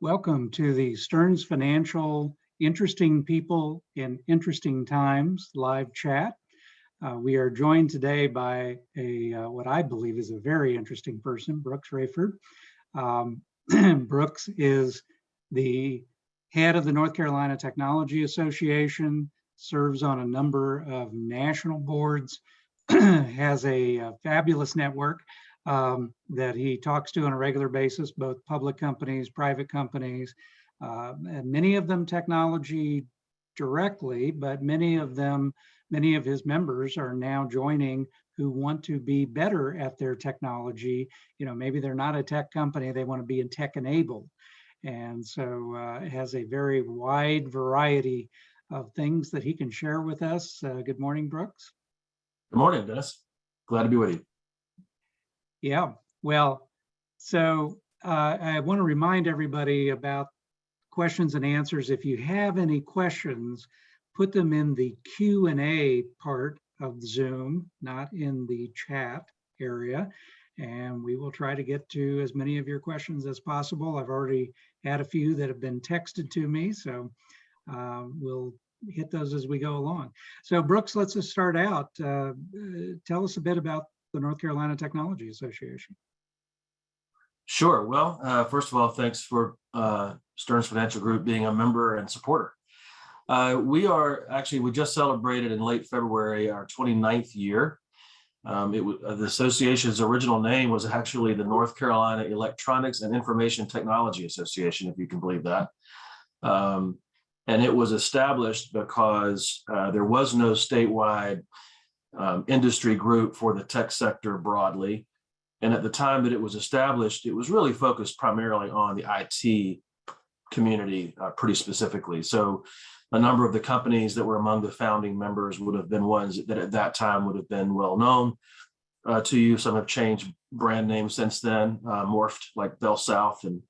Welcome to the Stearns Financial Interesting People in Interesting Times live chat. We are joined today by what I believe is a very interesting person, Brooks Raiford. Brooks is the head of the North Carolina Technology Association, serves on a number of national boards, has a fabulous network that he talks to on a regular basis, both public companies, private companies, and many of them technology directly, but many of his members are now joining who want to be better at their technology. You know, maybe they're not a tech company, they want to be tech enabled. And so it has a very wide variety of things that he can share with us. Good morning, Brooks. Good morning, Dennis. Glad to be with you. Yeah, well, so I want to remind everybody about questions and answers. If you have any questions, put them in the Q&A part of Zoom, not in the chat area, and we will try to get to as many of your questions as possible. I've already had a few that have been texted to me, so we'll hit those as we go along. So Brooks, let's just start out. Tell us a bit about the North Carolina Technology Association. Sure. Well, first of all, thanks for Stearns Financial Group being a member and supporter. We just celebrated in late February our 29th year. The association's original name was actually the North Carolina Electronics and Information Technology Association, if you can believe that. And it was established because there was no statewide industry group for the tech sector broadly. And at the time that it was established, it was really focused primarily on the IT community pretty specifically. So a number of the companies that were among the founding members would have been ones that at that time would have been well known to you. Some have changed brand names since then, morphed, like Bell South and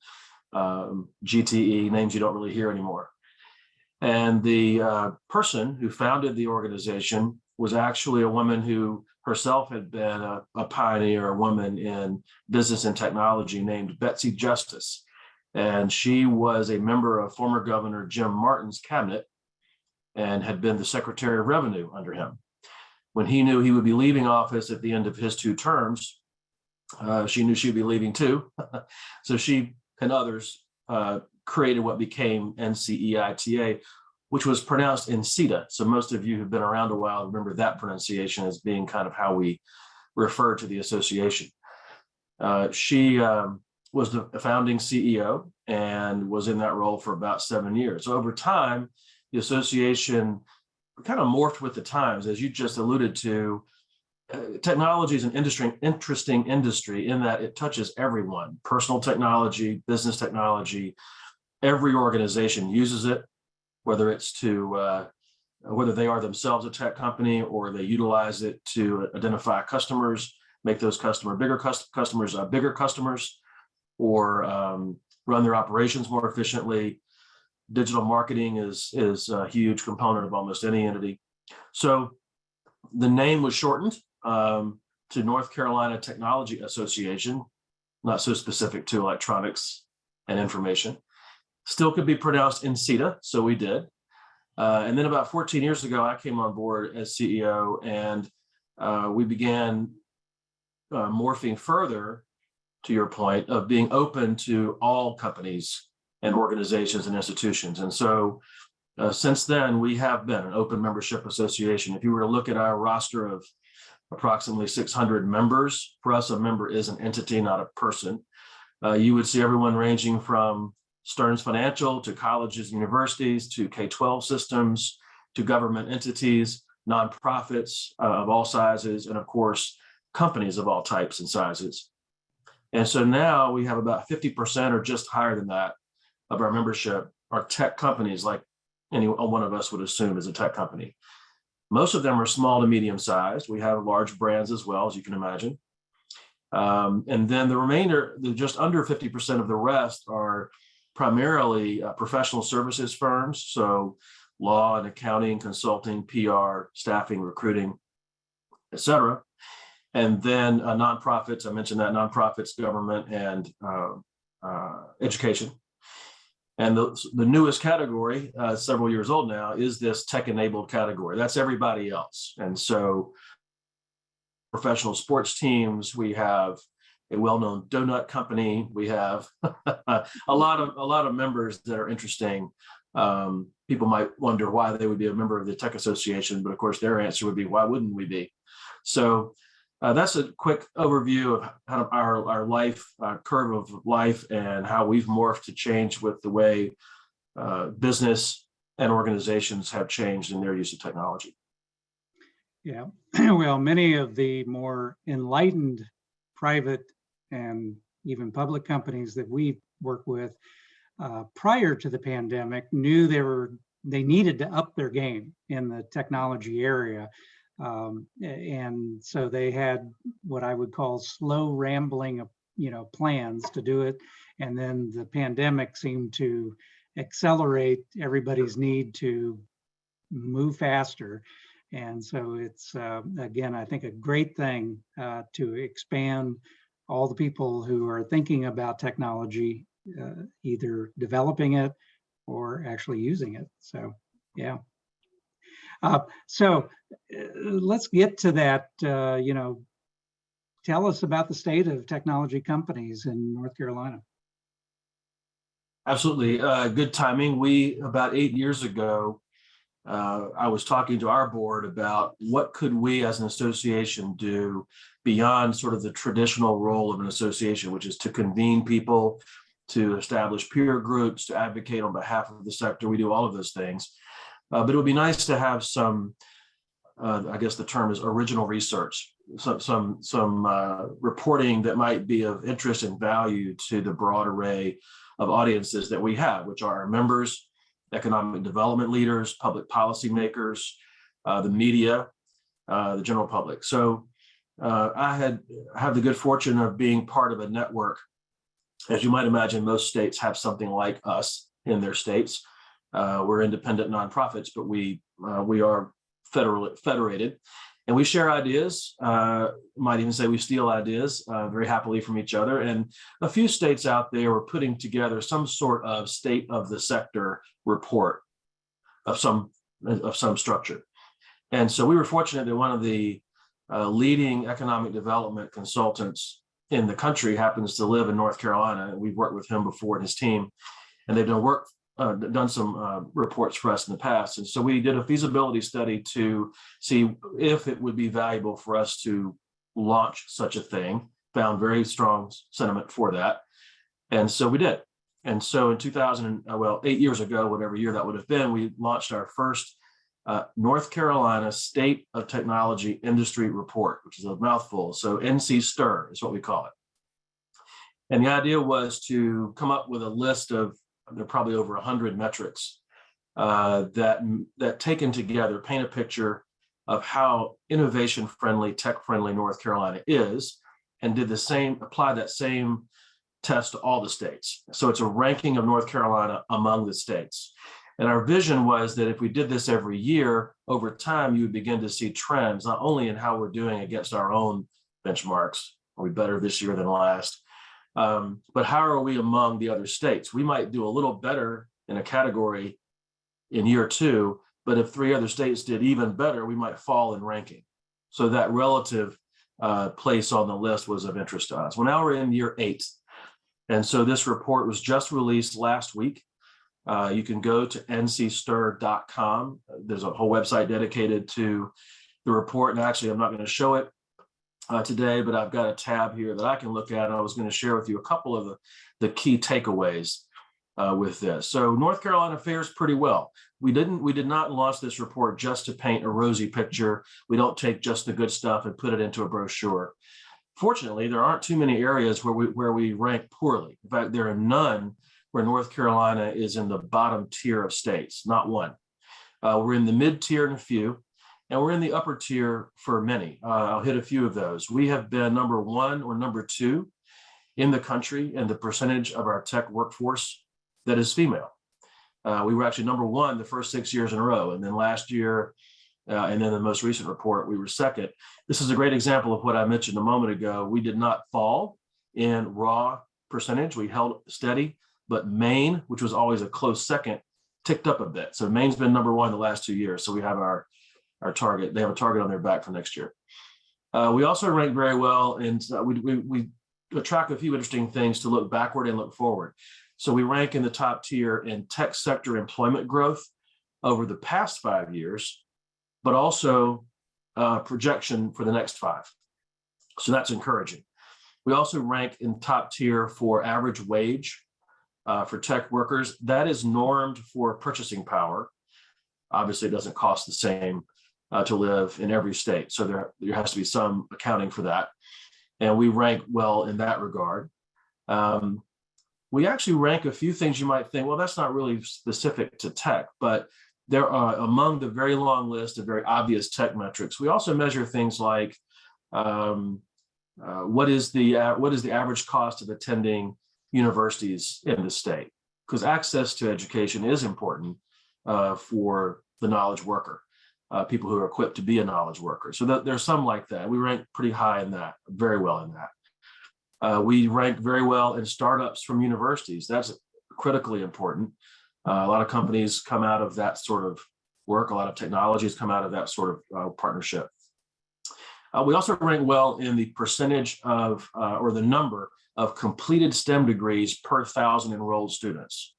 GTE, names you don't really hear anymore. And the person who founded the organization was actually a woman who herself had been a pioneer, a woman in business and technology named Betsy Justice. And she was a member of former Governor Jim Martin's cabinet and had been the Secretary of Revenue under him. When he knew he would be leaving office at the end of his 2 terms, she knew she'd be leaving too. So she and others created what became NCEITA, which was pronounced INCETA. So most of you who've been around a while remember that pronunciation as being kind of how we refer to the association. She was the founding CEO and was in that role for about 7 years. So over time, the association kind of morphed with the times, as you just alluded to. Technology is an interesting industry in that it touches everyone. Personal technology, business technology, every organization uses it, whether it's to whether they are themselves a tech company or they utilize it to identify customers, make those bigger customers, or run their operations more efficiently. Digital marketing is a huge component of almost any entity. So the name was shortened to North Carolina Technology Association, not so specific to electronics and information. Still could be pronounced INCETA, so we did. And then about 14 years ago, I came on board as CEO, and we began morphing further, to your point, of being open to all companies and organizations and institutions. And so since then, we have been an open membership association. If you were to look at our roster of approximately 600 members, for us, a member is an entity, not a person. You would see everyone ranging from Stearns Financial to colleges, universities, to K-12 systems, to government entities, nonprofits of all sizes, and of course, companies of all types and sizes. And so now we have about 50% or just higher than that of our membership are tech companies, like any one of us would assume is a tech company. Most of them are small to medium sized. We have large brands as well, as you can imagine. And then the remainder, just under 50% of the rest are primarily professional services firms, so law and accounting, consulting, PR, staffing, recruiting, et cetera. And then nonprofits, I mentioned that, nonprofits, government, and education. And the newest category, several years old now, is this tech-enabled category. That's everybody else. And so professional sports teams, we have a well-known donut company, we have a lot of members that are interesting. People might wonder why they would be a member of the Tech Association, but of course their answer would be, why wouldn't we be? So that's a quick overview of kind of our life, our curve of life, and how we've morphed to change with the way business and organizations have changed in their use of technology. Yeah, well, many of the more enlightened private and even public companies that we work with prior to the pandemic knew they needed to up their game in the technology area. And so they had what I would call slow rambling, plans to do it. And then the pandemic seemed to accelerate everybody's need to move faster. And so it's, again, I think a great thing to expand all the people who are thinking about technology, either developing it or actually using it. So, yeah. So let's get to that. Tell us about the state of technology companies in North Carolina. Absolutely. Good timing. About 8 years ago, I was talking to our board about what could we as an association do beyond sort of the traditional role of an association, which is to convene people, to establish peer groups, to advocate on behalf of the sector. We do all of those things. But it would be nice to have some, I guess the term is original research, some reporting that might be of interest and value to the broad array of audiences that we have, which are our members, economic development leaders, public policy makers, the media, the general public. So I have the good fortune of being part of a network. As you might imagine, most states have something like us in their states. We're independent nonprofits, but we are federated, and we share ideas. Might even say we steal ideas very happily from each other. And a few states out there are putting together some sort of state of the sector report of some structure. And so we were fortunate that one of the leading economic development consultants in the country happens to live in North Carolina. We've worked with him before and his team, and they've done some reports for us in the past. And so we did a feasibility study to see if it would be valuable for us to launch such a thing, found very strong sentiment for that. And so we did. And so in 8 years ago, whatever year that would have been, we launched our first North Carolina State of Technology Industry Report, which is a mouthful. So NC STIR is what we call it. And the idea was to come up with a list of, there are probably over 100 metrics that taken together paint a picture of how innovation-friendly, tech-friendly North Carolina is, and apply that same test to all the states. So it's a ranking of North Carolina among the states. And our vision was that if we did this every year, over time, you would begin to see trends, not only in how we're doing against our own benchmarks, are we better this year than last, but how are we among the other states? We might do a little better in a category in year 2, but if 3 other states did even better, we might fall in ranking. So that relative place on the list was of interest to us. Well, now we're in year 8. And so this report was just released last week. You can go to ncstir.com. There's a whole website dedicated to the report. And actually, I'm not going to show it today, but I've got a tab here that I can look at. And I was going to share with you a couple of the key takeaways with this. So North Carolina fares pretty well. We did not launch this report just to paint a rosy picture. We don't take just the good stuff and put it into a brochure. Fortunately, there aren't too many areas where we rank poorly. In fact, there are none where North Carolina is in the bottom tier of states, not one. We're in the mid-tier in a few, and we're in the upper tier for many. I'll hit a few of those. We have been number 1 or number 2 in the country in the percentage of our tech workforce that is female. We were actually number 1 the first 6 years in a row, and then last year, and then the most recent report, we were second. This is a great example of what I mentioned a moment ago. We did not fall in raw percentage. We held steady. but Maine, which was always a close second, ticked up a bit. So Maine's been number one the last 2 years. So we have our target. They have a target on their back for next year. We also rank very well, and we track a few interesting things to look backward and look forward. So we rank in the top tier in tech sector employment growth over the past 5 years, but also projection for the next 5. So that's encouraging. We also rank in top tier for average wage for tech workers. That is normed for purchasing power. Obviously, it doesn't cost the same to live in every state. So there has to be some accounting for that. And we rank well in that regard. We actually rank a few things you might think, well, that's not really specific to tech, but there are among the very long list of very obvious tech metrics. We also measure things like what is the average cost of attending universities in the state? Because access to education is important for the knowledge worker, people who are equipped to be a knowledge worker. So there's some like that. We rank pretty high in that, very well in that. We rank very well in startups from universities. That's critically important. A lot of companies come out of that sort of work. A lot of technologies come out of that sort of partnership. We also rank well in the percentage of, or the number of completed STEM degrees per 1,000 enrolled students.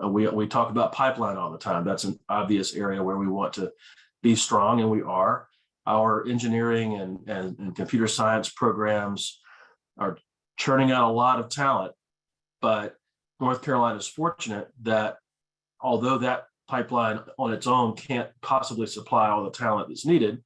We talk about pipeline all the time. That's an obvious area where we want to be strong, and we are. Our engineering and computer science programs are churning out a lot of talent, but North Carolina is fortunate that although that pipeline on its own can't possibly supply all the talent that's needed,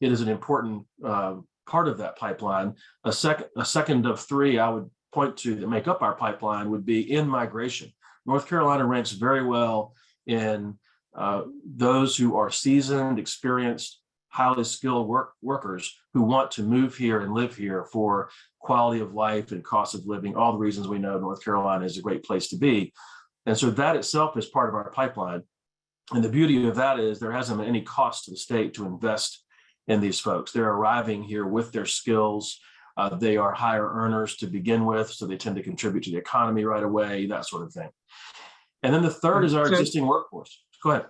it is an important part of that pipeline. A second of 3 I would point to that make up our pipeline would be in migration. North Carolina ranks very well in those who are seasoned, experienced, highly skilled workers who want to move here and live here for quality of life and cost of living, all the reasons we know North Carolina is a great place to be. And so that itself is part of our pipeline. And the beauty of that is there hasn't been any cost to the state to invest in these folks. They're arriving here with their skills. They are higher earners to begin with, so they tend to contribute to the economy right away, that sort of thing. And then the third is our existing workforce. Go ahead.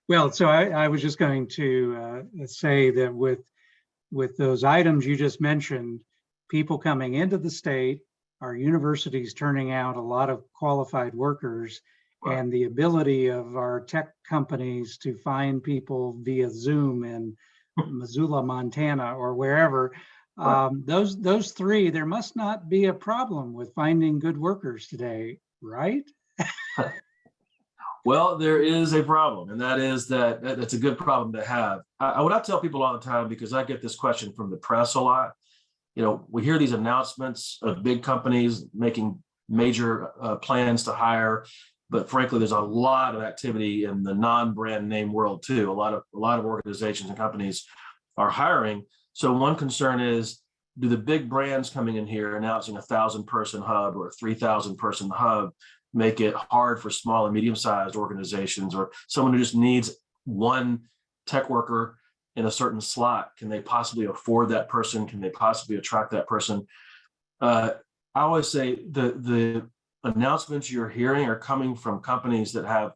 Well, so I was just going to say that with those items you just mentioned, people coming into the state, our universities turning out a lot of qualified workers, right, and the ability of our tech companies to find people via Zoom in Missoula, Montana, or wherever. Right. Those 3, there must not be a problem with finding good workers today, right? Well, there is a problem, and that is that's a good problem to have. What I tell people all the time, because I get this question from the press a lot, we hear these announcements of big companies making major plans to hire, but frankly, there's a lot of activity in the non-brand name world too. A lot of organizations and companies are hiring. So one concern is, do the big brands coming in here announcing 1,000-person hub or 3,000-person hub make it hard for small and medium-sized organizations, or someone who just needs one tech worker in a certain slot? Can they possibly afford that person? Can they possibly attract that person? I always say the announcements you're hearing are coming from companies that have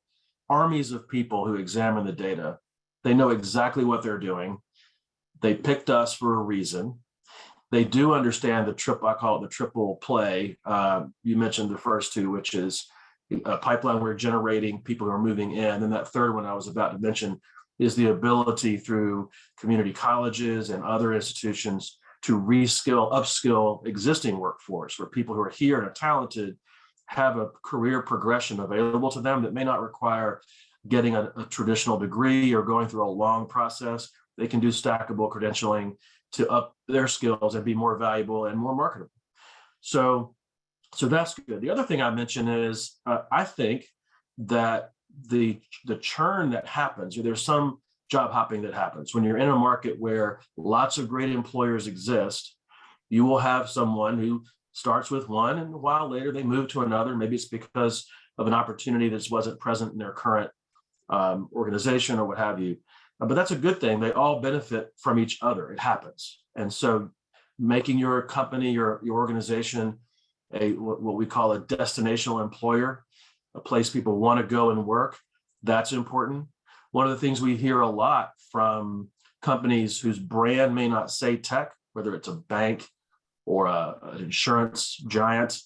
armies of people who examine the data. They know exactly what they're doing. They picked us for a reason. They do understand I call it the triple play. You mentioned the first 2, which is a pipeline we're generating, people who are moving in. And that third one I was about to mention is the ability through community colleges and other institutions to upskill existing workforce, where people who are here and are talented have a career progression available to them that may not require getting a traditional degree or going through a long process. They can do stackable credentialing to up their skills and be more valuable and more marketable. So that's good. The other thing I mentioned is I think that the churn that happens, or there's some job hopping that happens when you're in a market where lots of great employers exist. You will have someone who starts with one, and a while later they move to another. Maybe it's because of an opportunity that wasn't present in their current organization or what have you. But that's a good thing. They all benefit from each other. It happens. And so making your company, your organization what we call a destinational employer, a place people want to go and work. That's important. One of the things we hear a lot from companies whose brand may not say tech, whether it's a bank or an insurance giant,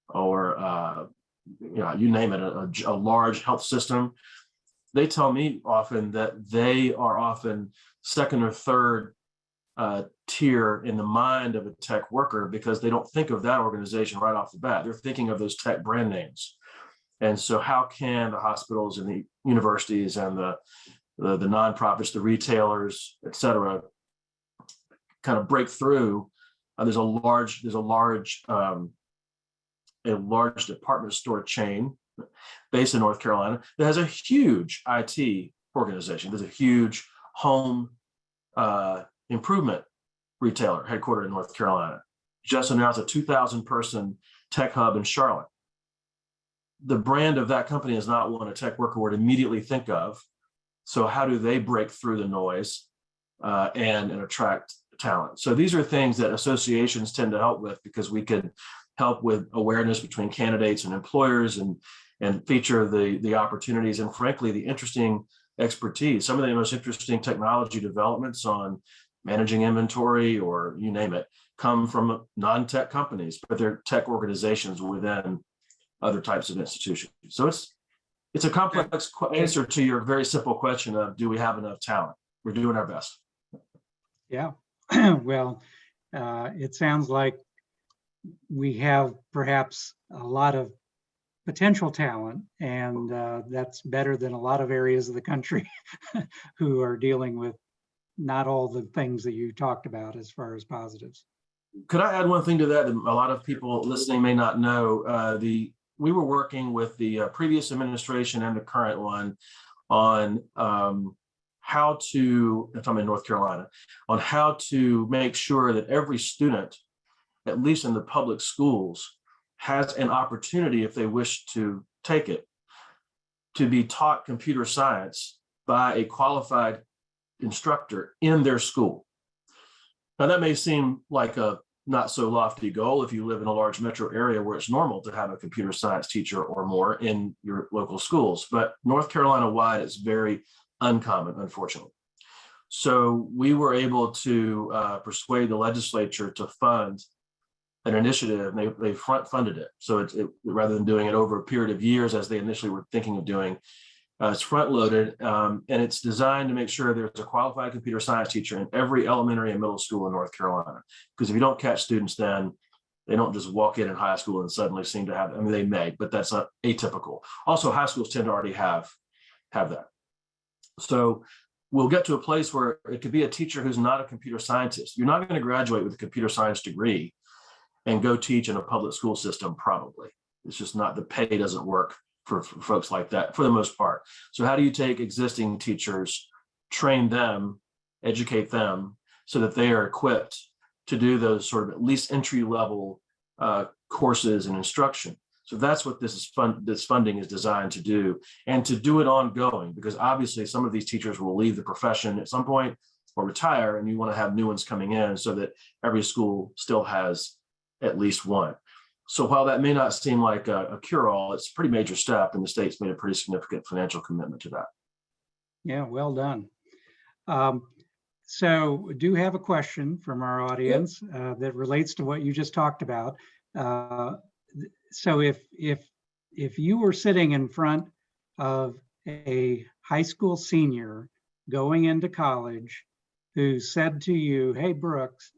or you name it, a large health system, they tell me often that they are often second or third tier in the mind of a tech worker, because they don't think of that organization right off the bat. They're thinking of those tech brand names. And so how can the hospitals and the universities and the nonprofits, the retailers, et cetera, kind of break through? There's a large department store chain based in North Carolina that has a huge IT organization. There's a huge home improvement retailer headquartered in North Carolina. Just announced a 2,000 person tech hub in Charlotte. The brand of that company is not one a tech worker would immediately think of. So how do they break through the noise and attract talent? So these are things that associations tend to help with, because we could help with awareness between candidates and employers, and feature the opportunities and, frankly, the interesting expertise. Some of the most interesting technology developments on managing inventory, or you name it, come from non-tech companies, but they're tech organizations within other types of institutions. So it's a complex answer to your very simple question of, do we have enough talent? We're doing our best. Yeah. Well, it sounds like we have perhaps a lot of potential talent, and that's better than a lot of areas of the country who are dealing with not all the things that you talked about as far as positives. Could I add one thing to that a lot of people listening may not know? We were working with the previous administration and the current one on how to, if I'm in North Carolina, on how to make sure that every student, at least in the public schools, has an opportunity, if they wish to take it, to be taught computer science by a qualified instructor in their school. Now, that may seem like a not so lofty goal if you live in a large metro area where it's normal to have a computer science teacher or more in your local schools, but North Carolina wide, it's very uncommon, unfortunately. So we were able to persuade the legislature to fund an initiative, and they front funded it. So rather than doing it over a period of years as they initially were thinking of doing, it's front loaded, and it's designed to make sure there's a qualified computer science teacher in every elementary and middle school in North Carolina. Because if you don't catch students, then they don't just walk in high school and suddenly seem to have, I mean, they may, but that's not atypical. Also, high schools tend to already have that. So we'll get to a place where it could be a teacher who's not a computer scientist. You're not going to graduate with a computer science degree and go teach in a public school system, probably. It's just not, the pay doesn't work for folks like that for the most part. So how do you take existing teachers, train them, educate them so that they are equipped to do those sort of at least entry level courses and instruction? So that's what this funding is designed to do, and to do it ongoing, because obviously some of these teachers will leave the profession at some point or retire, and you want to have new ones coming in so that every school still has at least one. So while that may not seem like a cure-all, it's a pretty major step, and the state's made a pretty significant financial commitment to that. Yeah, well done. So we do have a question from our audience that relates to what you just talked about. So if you were sitting in front of a high school senior going into college who said to you, "Hey, Brooks,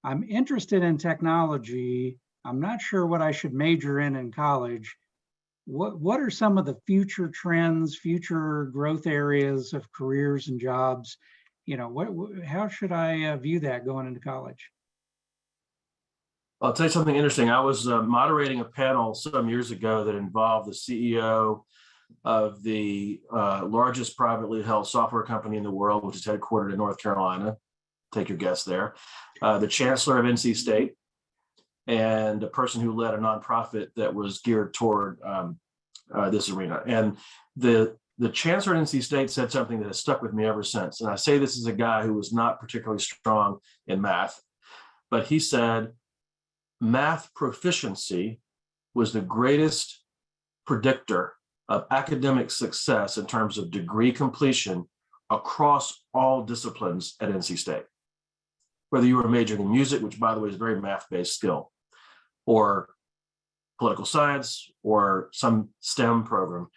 I'm interested in technology. I'm not sure what I should major in college. What are some of the future trends, future growth areas of careers and jobs? You know, how should I view that going into college?" I'll tell you something interesting. I was moderating a panel some years ago that involved the CEO of the largest privately held software company in the world, which is headquartered in North Carolina. Take your guess there. The chancellor of NC State, and a person who led a nonprofit that was geared toward this arena. And the chancellor at NC State said something that has stuck with me ever since. And I say this as a guy who was not particularly strong in math, but he said, math proficiency was the greatest predictor of academic success in terms of degree completion across all disciplines at NC State. Whether you were majoring in music, which by the way is a very math-based skill, or political science, or some STEM program,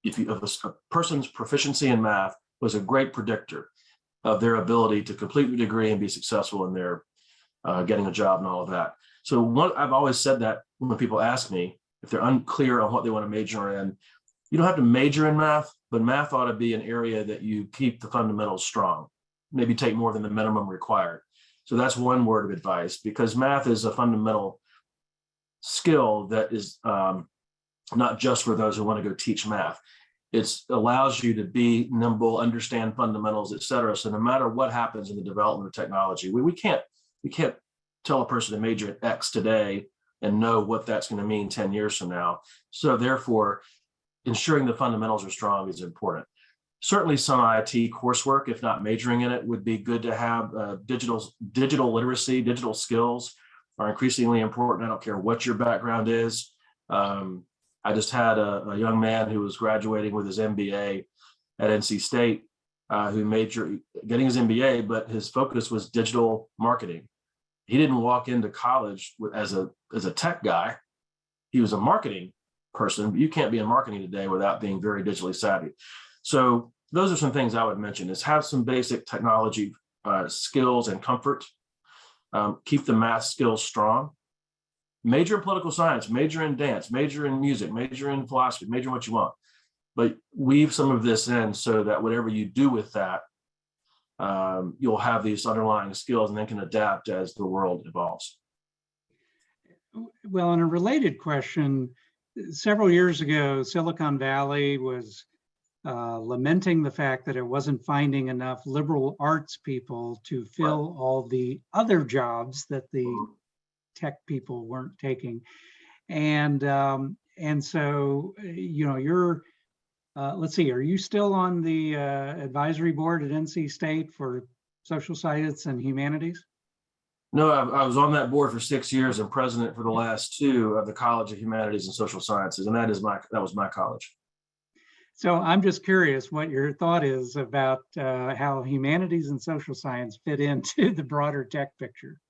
if a person's proficiency in math was a great predictor of their ability to complete the degree and be successful in their getting a job and all of that. So I've always said that when people ask me if they're unclear on what they want to major in, you don't have to major in math, but math ought to be an area that you keep the fundamentals strong, maybe take more than the minimum required. So that's one word of advice, because math is a fundamental skill that is not just for those who want to go teach math. It allows you to be nimble, understand fundamentals, et cetera. So no matter what happens in the development of technology, we can't tell a person to major in X today and know what that's going to mean 10 years from now. So therefore, ensuring the fundamentals are strong is important. Certainly some IT coursework, if not majoring in it, would be good to have. Digital literacy, digital skills are increasingly important. I don't care what your background is. I just had a young man who was graduating with his MBA at NC State, who getting his MBA, but his focus was digital marketing. He didn't walk into college as a tech guy. He was a marketing person, but you can't be in marketing today without being very digitally savvy. So those are some things I would mention: is have some basic technology skills and comfort. Keep the math skills strong. Major in political science, major in dance, major in music, major in philosophy, major in what you want. But weave some of this in so that whatever you do with that, you'll have these underlying skills and then can adapt as the world evolves. Well, on a related question, several years ago, Silicon Valley was lamenting the fact that it wasn't finding enough liberal arts people to fill all the other jobs that the tech people weren't taking. And so, you're, let's see, are you still on the advisory board at NC State for social science and humanities? No, I was on that board for 6 years and president for the last 2 of the College of Humanities and Social Sciences, and that was my college. So I'm just curious what your thought is about how humanities and social science fit into the broader tech picture.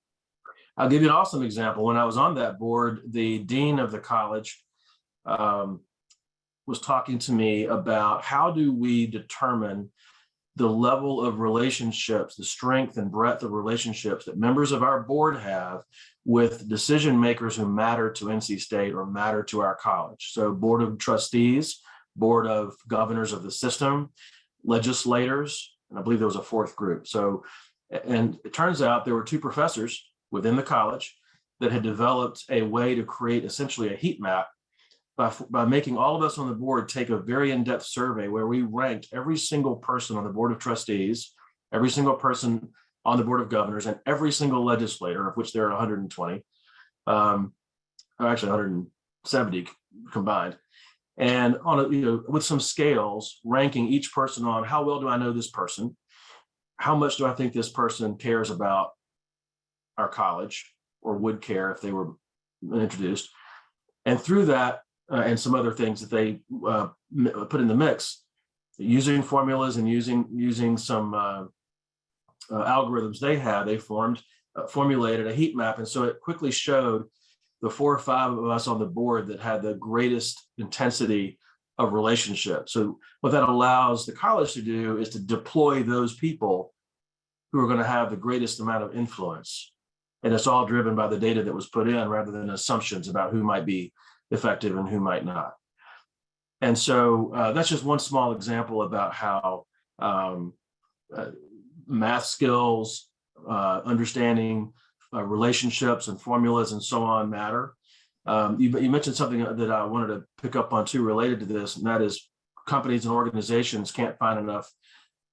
I'll give you an awesome example. When I was on that board, the dean of the college was talking to me about how do we determine the level of relationships, the strength and breadth of relationships that members of our board have with decision makers who matter to NC State or matter to our college. So board of trustees, board of governors of the system, legislators, and I believe there was a 4th group. So, and it turns out there were 2 professors within the college that had developed a way to create essentially a heat map by making all of us on the board take a very in-depth survey where we ranked every single person on the board of trustees, every single person on the board of governors, and every single legislator, of which there are 120, actually 170 combined, and on with some scales, ranking each person on how well do I know this person, how much do I think this person cares about our college or would care if they were introduced. And through that and some other things that they put in the mix, using formulas and using some algorithms they formulated a heat map. And so it quickly showed the 4 or 5 of us on the board that had the greatest intensity of relationship. So what that allows the college to do is to deploy those people who are going to have the greatest amount of influence. And it's all driven by the data that was put in rather than assumptions about who might be effective and who might not. And so that's just one small example about how math skills, understanding relationships and formulas and so on matter. You mentioned something that I wanted to pick up on too related to this, and that is companies and organizations can't find enough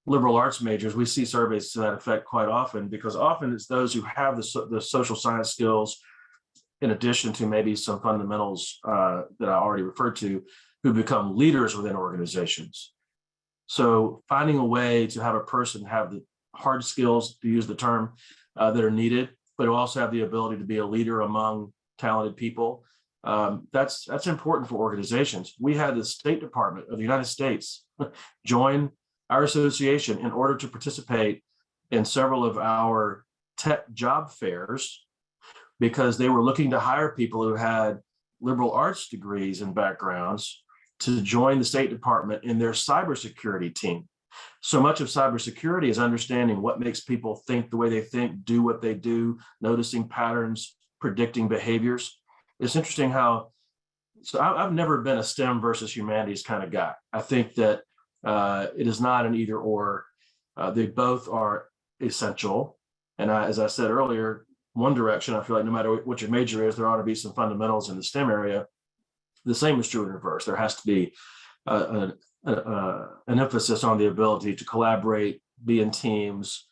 liberal arts majors. We see surveys to that effect quite often, because often it's those who have the social science skills, in addition to maybe some fundamentals that I already referred to, who become leaders within organizations. So finding a way to have a person have the hard skills, to use the term, that are needed, but who also have the ability to be a leader among talented people That's important for organizations. We had the State Department of the United States join our association in order to participate in several of our tech job fairs, because they were looking to hire people who had liberal arts degrees and backgrounds to join the State Department in their cybersecurity team. So much of cybersecurity is understanding what makes people think the way they think, do what they do, noticing patterns, predicting behaviors. It's interesting how, so I've never been a STEM versus humanities kind of guy. I think that it is not an either or. They both are essential. And as I said earlier, one direction, I feel like no matter what your major is, there ought to be some fundamentals in the STEM area. The same is true in reverse. There has to be an emphasis on the ability to collaborate, be in teams,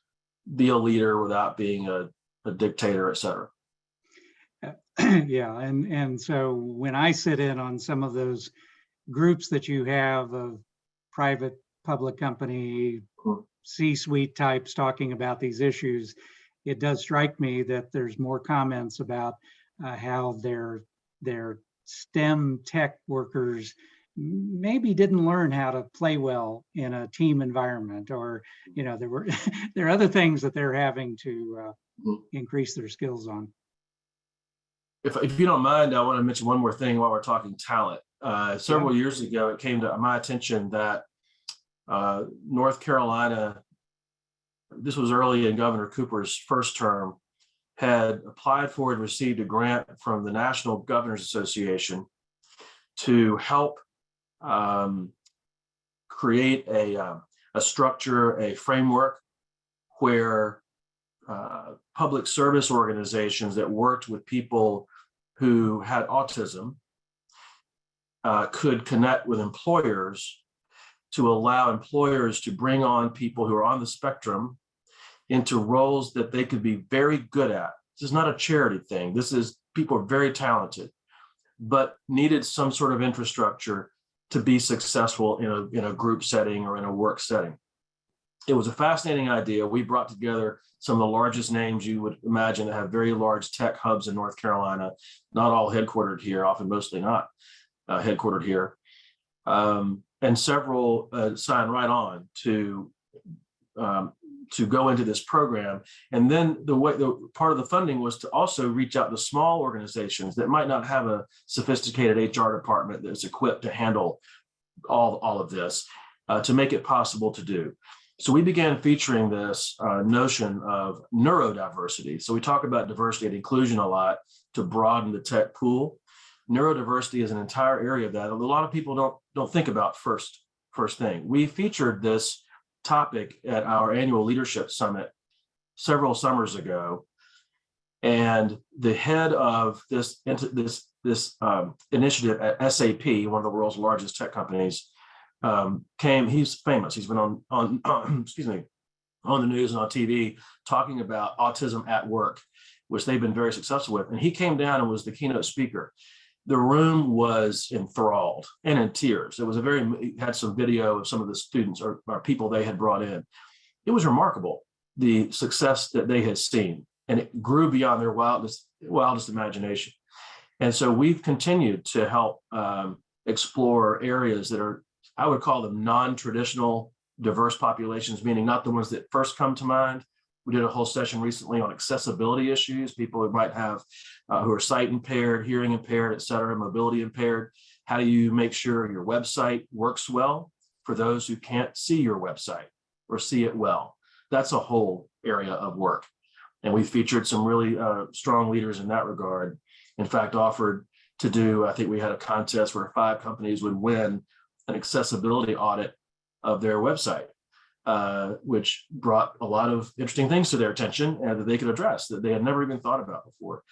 be a leader without being a dictator, et cetera. Yeah, and so when I sit in on some of those groups that you have of private public company C-suite types talking about these issues, it does strike me that there's more comments about how their STEM tech workers maybe didn't learn how to play well in a team environment, or there are other things that they're having to increase their skills on. If you don't mind, I want to mention one more thing while we're talking talent. Several years ago, it came to my attention that North Carolina, this was early in Governor Cooper's first term, had applied for and received a grant from the National Governors Association to help create a structure, a framework where public service organizations that worked with people who had autism could connect with employers to allow employers to bring on people who are on the spectrum into roles that they could be very good at. This is not a charity thing. This is people are very talented, but needed some sort of infrastructure to be successful in a group setting or in a work setting. It was a fascinating idea. We brought together some of the largest names you would imagine that have very large tech hubs in North Carolina, not all headquartered here, often mostly not headquartered here. And several signed right on to go into this program. And then the part of the funding was to also reach out to small organizations that might not have a sophisticated HR department that's equipped to handle all of this, to make it possible to do. So we began featuring this notion of neurodiversity. So we talk about diversity and inclusion a lot to broaden the tech pool. Neurodiversity is an entire area of that a lot of people don't think about first thing. We featured this topic at our annual leadership summit several summers ago, and the head of this initiative at SAP, one of the world's largest tech companies, came. He's famous. He's been on excuse me, on the news and on TV talking about autism at work, which they've been very successful with. And he came down and was the keynote speaker. The room was enthralled and in tears. It was had some video of some of the students or people they had brought in. It was remarkable, the success that they had seen, and it grew beyond their wildest imagination. And so we've continued to help explore areas that are, I would call them non-traditional diverse populations, meaning not the ones that first come to mind. We did a whole session recently on accessibility issues, people who might have, who are sight impaired, hearing impaired, et cetera, mobility impaired. How do you make sure your website works well for those who can't see your website or see it well? That's a whole area of work. And we featured some really strong leaders in that regard. In fact, offered to do, I think we had a contest where 5 companies would win an accessibility audit of their website, which brought a lot of interesting things to their attention and that they could address that they had never even thought about before.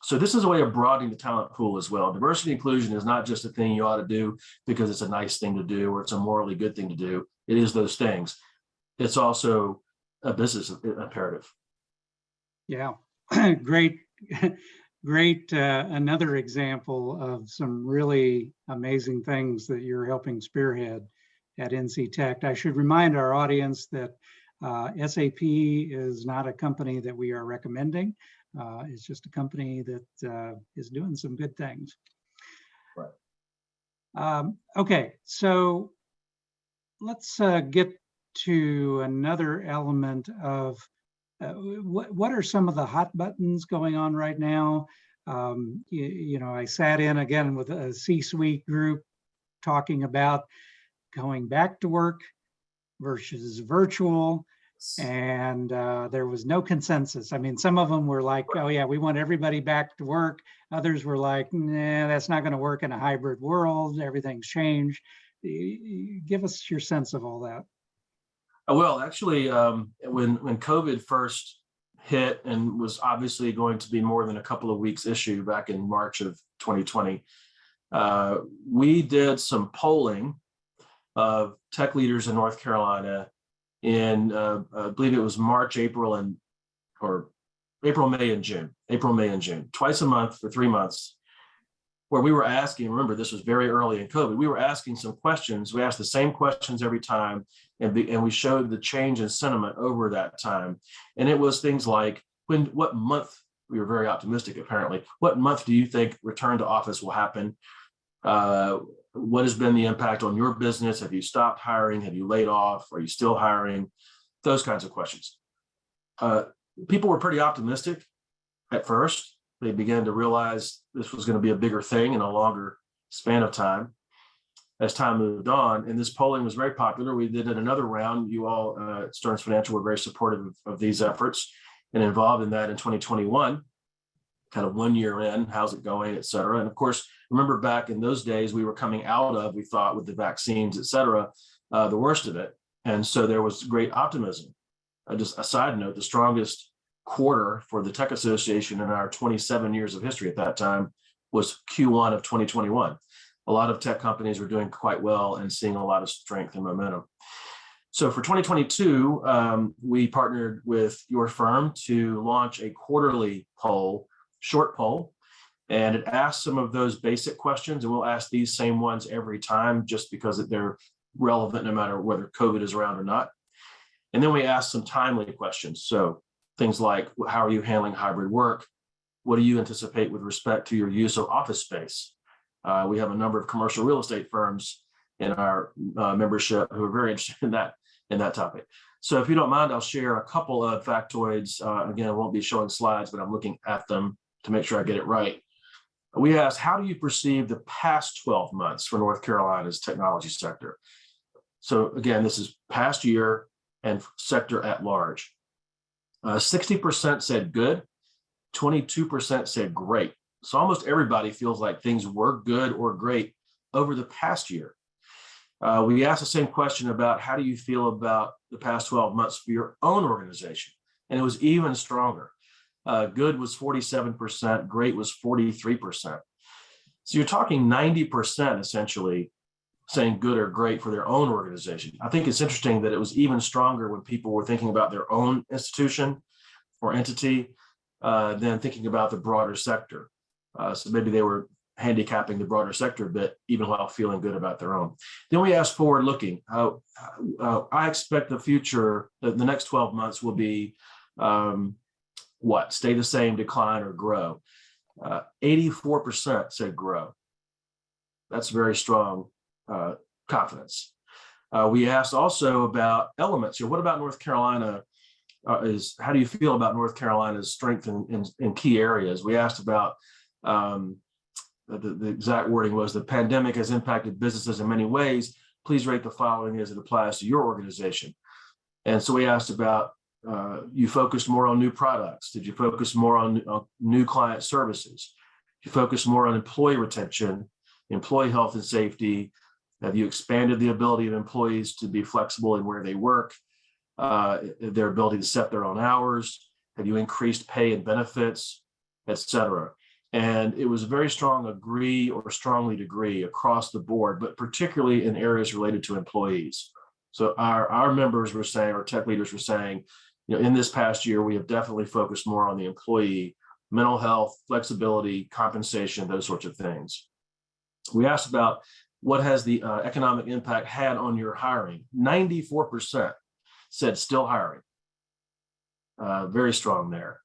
So this is a way of broadening the talent pool as well. Diversity and inclusion is not just a thing you ought to do because it's a nice thing to do or it's a morally good thing to do. It is those things. It's also a business imperative. Yeah, great. Another example of some really amazing things that you're helping spearhead at NC Tech. I should remind our audience that SAP is not a company that we are recommending. It's just a company that is doing some good things. Okay, so let's get to another element of what are some of the hot buttons going on right now? You know, I sat in again with a C-suite group talking about going back to work versus virtual, and there was no consensus. I mean, some of them were like, oh yeah, we want everybody back to work. Others were like, nah, that's not going to work in a hybrid world. Everything's changed. Give us your sense of all that. Well, actually, when COVID first hit and was obviously going to be more than a couple of weeks issue back in March of 2020, we did some polling of tech leaders in North Carolina in, I believe it was March, April, April, May, and June, twice a month for 3 months, where we were asking, remember, this was very early in COVID, we were asking some questions. We asked the same questions every time, and we showed the change in sentiment over that time. And it was things like, what month, we were very optimistic apparently, what month do you think return to office will happen? What has been the impact on your business? Have you stopped hiring? Have you laid off? Are you still hiring? Those kinds of questions. People were pretty optimistic at first. They began to realize this was going to be a bigger thing in a longer span of time as time moved on. And this polling was very popular. We did it another round. You all at Stearns Financial were very supportive of these efforts and involved in that in 2021, kind of 1 year in, how's it going, et cetera. And of course, remember back in those days, we were coming out of, we thought with the vaccines, et cetera, the worst of it. And so there was great optimism. Just a side note, the strongest quarter for the Tech Association in our 27 years of history at that time was Q1 of 2021. A lot of tech companies were doing quite well and seeing a lot of strength and momentum. So for 2022, we partnered with your firm to launch a quarterly poll, short poll, and it asks some of those basic questions, and we'll ask these same ones every time just because they're relevant no matter whether COVID is around or not. And then we ask some timely questions. So things like, how are you handling hybrid work? What do you anticipate with respect to your use of office space? We have a number of commercial real estate firms in our membership who are very interested in that topic. So if you don't mind, I'll share a couple of factoids. Again, I won't be showing slides, but I'm looking at them to make sure I get it right. We asked, how do you perceive the past 12 months for North Carolina's technology sector? So again, this is past year and sector at large. 60% said good, 22% said great. So almost everybody feels like things were good or great over the past year. We asked the same question about how do you feel about the past 12 months for your own organization? And it was even stronger. Good was 47%, great was 43%. So you're talking 90% essentially saying good or great for their own organization. I think it's interesting that it was even stronger when people were thinking about their own institution or entity than thinking about the broader sector. So maybe they were handicapping the broader sector a bit, even while feeling good about their own. Then we asked forward looking. I expect the future, the next 12 months will be stay the same, decline, or grow. 84% said grow. That's very strong confidence. We asked also about elements. What about North Carolina? How do you feel about North Carolina's strength in key areas? We asked about the exact wording was, the pandemic has impacted businesses in many ways. Please rate the following as it applies to your organization. And so we asked about, you focused more on new products. Did you focus more on new client services? Did you focus more on employee retention, employee health and safety? Have you expanded the ability of employees to be flexible in where they work, their ability to set their own hours? Have you increased pay and benefits, et cetera? And it was a very strong agree or strongly agree across the board, but particularly in areas related to employees. So our members were saying, our tech leaders were saying, in this past year, we have definitely focused more on the employee, mental health, flexibility, compensation, those sorts of things. We asked about what has the economic impact had on your hiring. 94% said still hiring. Very strong there.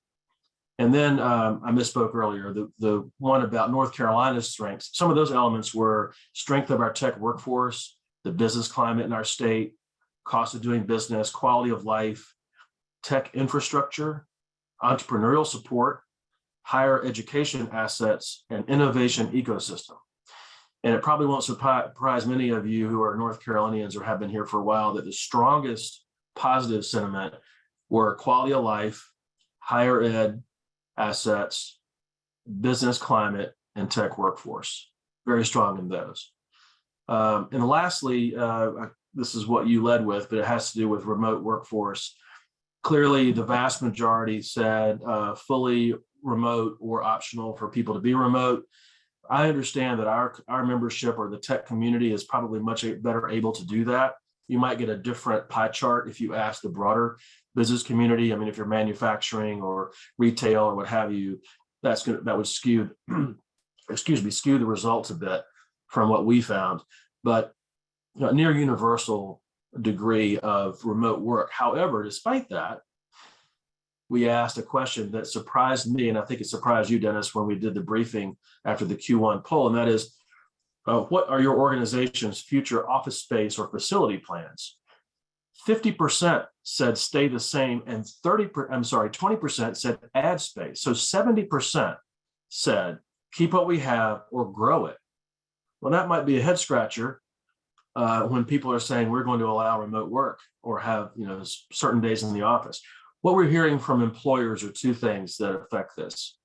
And then I misspoke earlier, the one about North Carolina's strengths. Some of those elements were strength of our tech workforce, the business climate in our state, cost of doing business, quality of life, tech infrastructure, entrepreneurial support, higher education assets, and innovation ecosystem. And it probably won't surprise many of you who are North Carolinians or have been here for a while that the strongest positive sentiment were quality of life, higher ed assets, business climate, and tech workforce. Very strong in those. And lastly, this is what you led with, but it has to do with remote workforce. Clearly, the vast majority said fully remote or optional for people to be remote. I understand that our membership or the tech community is probably much better able to do that. You might get a different pie chart if you ask the broader business community. I mean, if you're manufacturing or retail or what have you, that would skew, skew the results a bit from what we found. But a near universal degree of remote work. However, despite that, we asked a question that surprised me, and I think it surprised you, Dennis, when we did the briefing after the Q1 poll, and that is, what are your organization's future office space or facility plans? 50% said stay the same, and 20% said add space. So 70% said keep what we have or grow it. Well, that might be a head scratcher when people are saying we're going to allow remote work or have certain days in the office. What we're hearing from employers are two things that affect this.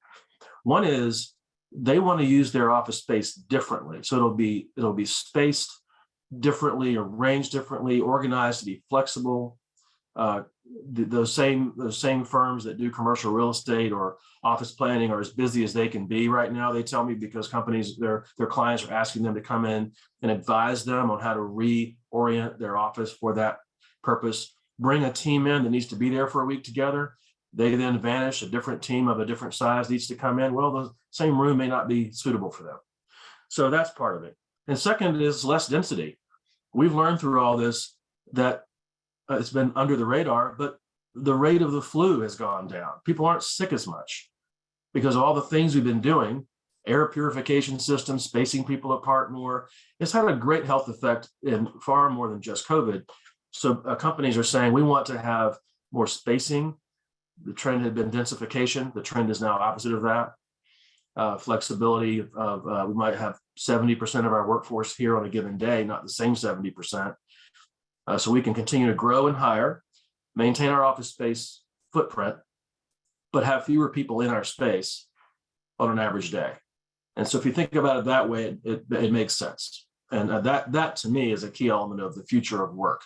One is they want to use their office space differently. So it'll be spaced differently, arranged differently, organized to be flexible. Those same firms that do commercial real estate or office planning are as busy as they can be right now, they tell me, because companies, their clients are asking them to come in and advise them on how to reorient their office for that purpose. Bring a team in that needs to be there for a week together. They then vanish. A different team of a different size needs to come in. Well, the same room may not be suitable for them. So that's part of it. And second is less density. We've learned through all this that it's been under the radar, but the rate of the flu has gone down. People aren't sick as much because of all the things we've been doing, air purification systems, spacing people apart more. It's had a great health effect in far more than just COVID. So companies are saying we want to have more spacing. The trend had been densification. The trend is now opposite of that. Flexibility of we might have 70% of our workforce here on a given day, not the same 70%. So we can continue to grow and hire, maintain our office space footprint, but have fewer people in our space on an average day. And so if you think about it that way, it makes sense. And that to me is a key element of the future of work,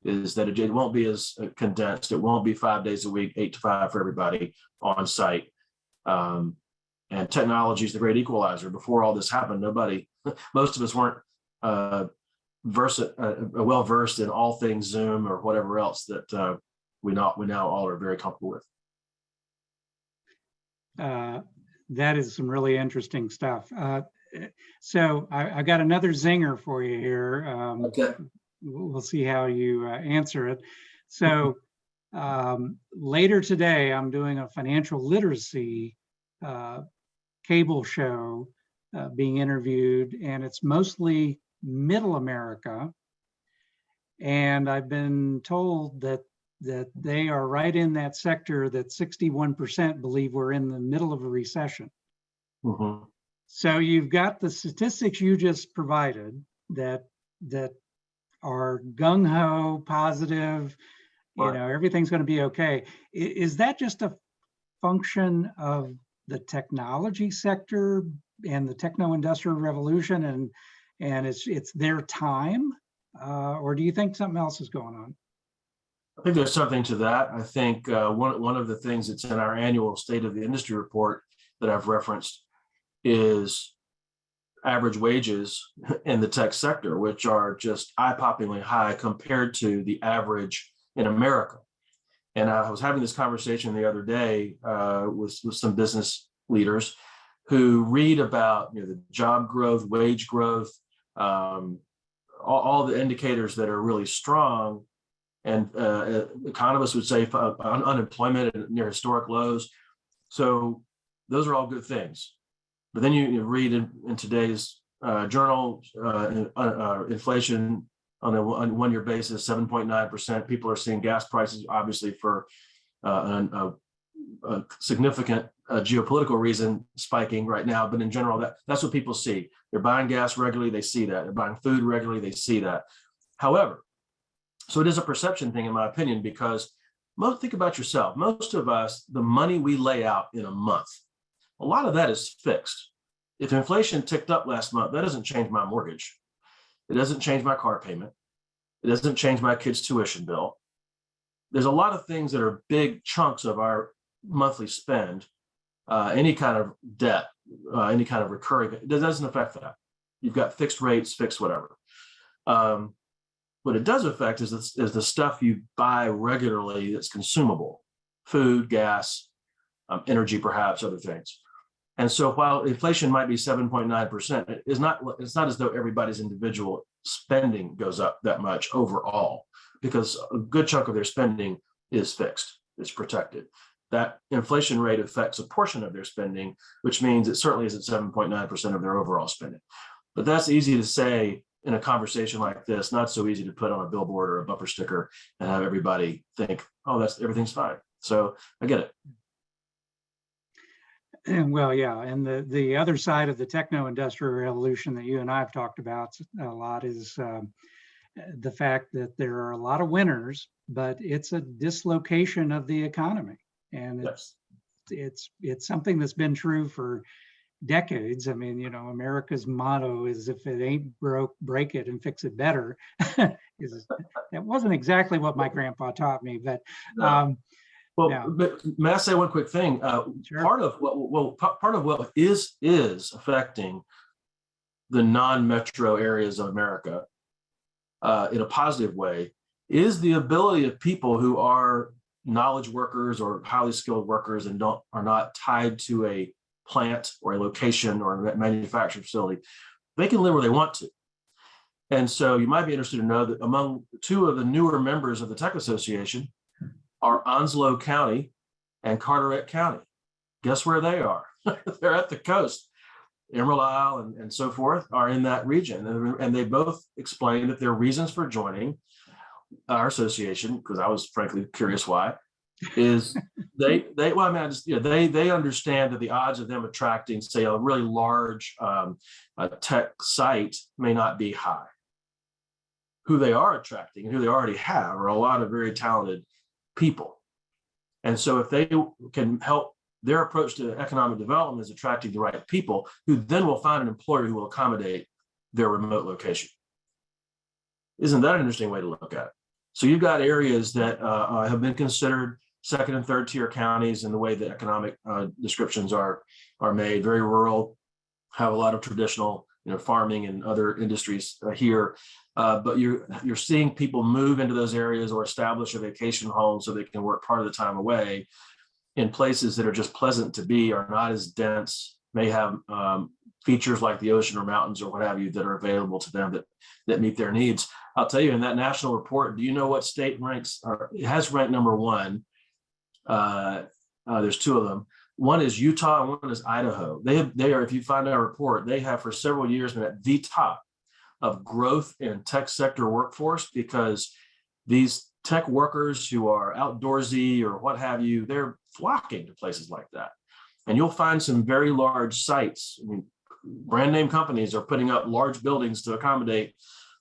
is that it won't be as condensed. It won't be 5 days a week, 8 to 5 for everybody on site. And technology is the great equalizer. Before all this happened, most of us weren't well-versed in all things Zoom or whatever else that we now all are very comfortable with. That is some really interesting stuff. So I got another zinger for you here. Okay. We'll see how you answer it. So later today, I'm doing a financial literacy cable show being interviewed, and it's mostly Middle America. And I've been told that they are right in that sector that 61% believe we're in the middle of a recession. Mm-hmm. So you've got the statistics you just provided that are gung-ho, positive, Right. Everything's going to be okay. Is that just a function of the technology sector and the techno-industrial revolution, and it's their time, or do you think something else is going on? I think there's something to that. I think one of the things that's in our annual State of the Industry report that I've referenced is average wages in the tech sector, which are just eye-poppingly high compared to the average in America. And I was having this conversation the other day with some business leaders who read about the job growth, wage growth, all the indicators that are really strong. And economists would say unemployment at near historic lows. So those are all good things. But then you read in today's journal, inflation on a one-year basis, 7.9%. People are seeing gas prices, obviously for a significant geopolitical reason, spiking right now. But in general, that's what people see. They're buying gas regularly, they see that. They're buying food regularly, they see that. However, so it is a perception thing, in my opinion, because think about yourself. Most of us, the money we lay out in a month, a lot of that is fixed. If inflation ticked up last month, that doesn't change my mortgage. It doesn't change my car payment. It doesn't change my kids' tuition bill. There's a lot of things that are big chunks of our monthly spend, any kind of debt, any kind of recurring, it doesn't affect that. You've got fixed rates, fixed whatever. What it does affect is the stuff you buy regularly that's consumable, food, gas, energy, perhaps other things. And so while inflation might be 7.9%, it's not as though everybody's individual spending goes up that much overall, because a good chunk of their spending is fixed, it's protected. That inflation rate affects a portion of their spending, which means it certainly isn't 7.9% of their overall spending. But that's easy to say in a conversation like this, not so easy to put on a billboard or a bumper sticker and have everybody think, oh, everything's fine. So I get it. Well, yeah, and the other side of the techno-industrial revolution that you and I have talked about a lot is the fact that there are a lot of winners, but it's a dislocation of the economy, and Yes. it's something that's been true for decades. I mean, America's motto is "If it ain't broke, break it and fix it better." That wasn't exactly what my grandpa taught me, but. No. But may I say one quick thing? Sure. Part of what is affecting the non-metro areas of America in a positive way is the ability of people who are knowledge workers or highly skilled workers and are not tied to a plant or a location or a manufacturing facility. They can live where they want to. And so you might be interested to know that among two of the newer members of the Tech Association are Onslow County and Carteret County. Guess where they are? They're at the coast. Emerald Isle and so forth are in that region. And they both explained that their reasons for joining our association, because I was frankly curious why, is they understand that the odds of them attracting, say, a really large tech site may not be high. Who they are attracting and who they already have are a lot of very talented people. And so if they can help, their approach to economic development is attracting the right people who then will find an employer who will accommodate their remote location. Isn't that an interesting way to look at it? So you've got areas that have been considered second and third tier counties in the way the economic descriptions are made, very rural, have a lot of traditional farming and other industries here. But you're seeing people move into those areas or establish a vacation home so they can work part of the time away in places that are just pleasant to be, are not as dense, may have features like the ocean or mountains or what have you that are available to them that meet their needs. I'll tell you, in that national report, do you know what state ranks? It has ranked number one. There's two of them. One is Utah and one is Idaho. They are, if you find our report, they have for several years been at the top of growth in tech sector workforce, because these tech workers who are outdoorsy or what have you, they're flocking to places like that. And you'll find some very large sites. I mean, brand name companies are putting up large buildings to accommodate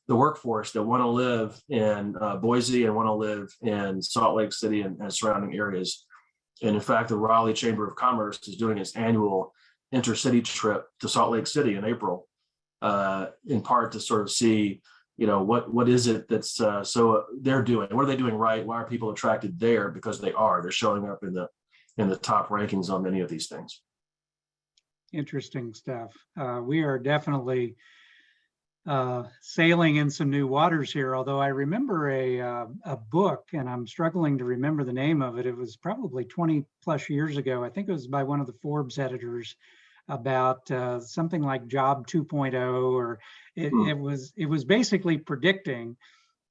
the workforce that want to live in Boise and want to live in Salt Lake City and surrounding areas. And in fact, the Raleigh Chamber of Commerce is doing its annual intercity trip to Salt Lake City in April, in part to sort of see, what is it that's so they're doing? What are they doing right? Why are people attracted there? Because they're showing up in the top rankings on many of these things. Interesting stuff. We are definitely sailing in some new waters here, although I remember a book, and I'm struggling to remember the name of it. It was probably 20 plus years ago. I think it was by one of the Forbes editors, about something like Job 2.0, or it was basically predicting